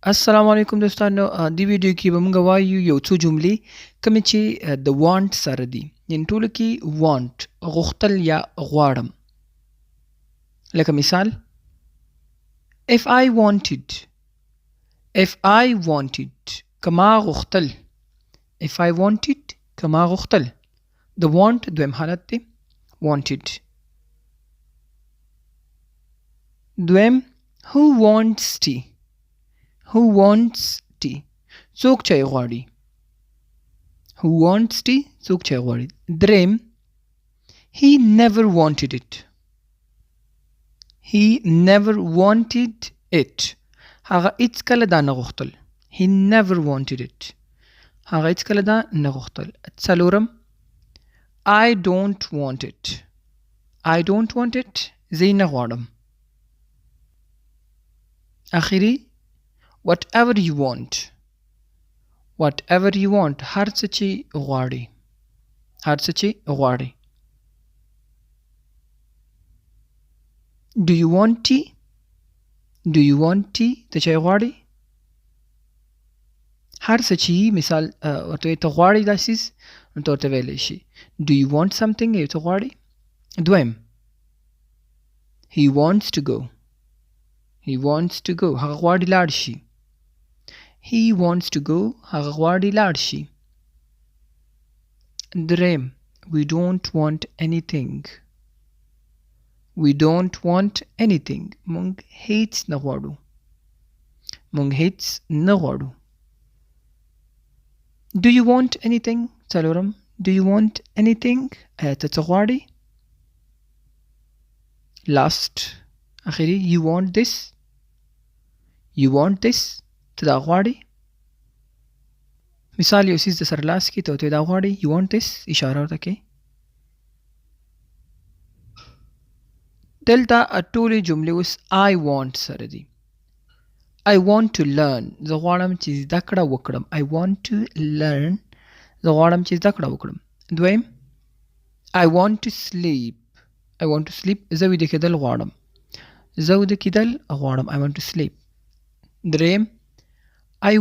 السلام علیکم دوستانو دی ویډیو کې به موږ وایو یو څو جملې کومې چې د وانټ سره دي یعنې ټولو کې وانټ غوښتل یا غواړم لکه مثال if I wanted کما غوښتل if I wanted کما غوښتل د want دویم حالت دی wanted دویم who wants tea څوک چای غواړي who wants tea څوک چای غواړي دریم he never wanted it هغه هیڅ کله دا نه غوښتل he never wanted it هغه هیڅ کله دا نه غوښتل څلورم I don't want it زه نه غواړم اخیری whatever you want هر څه چې غواړي do you want tea ته چای غواړي هر څه چې مثال ورته ته غواړي دا سیز نو ته ورته ویلی شي do you want something ته غواړي دویم he wants to go هغه غواړي لاړ شي هغه غواړي لاړ شي دریم we don't want anything مونږ هیڅ نه غواړو do you want anything څلورم do you want anything ته څه غواړي last اخیری you want this ته دا غواړي مثال یو سیز د سر لاس کې ته دا غواړي you want this اشاره ورته کې دلته ټولې جملې اوس I want سره دي I want to learn زه غواړم چې زده کړه وکړم دویم I want to sleep زه ویده کېدل غواړم I want to sleep دریم I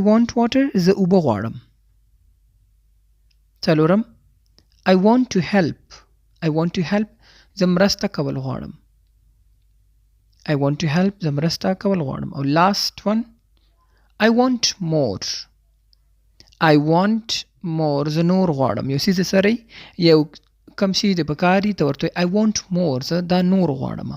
want water زه اوبه غواړم څلورم I want to help زه مرسته کول غواړم او last one I want more زه نور غواړم یو څیز سره یو کم شي د پکاري ته ورته I want more زه دا نور غواړم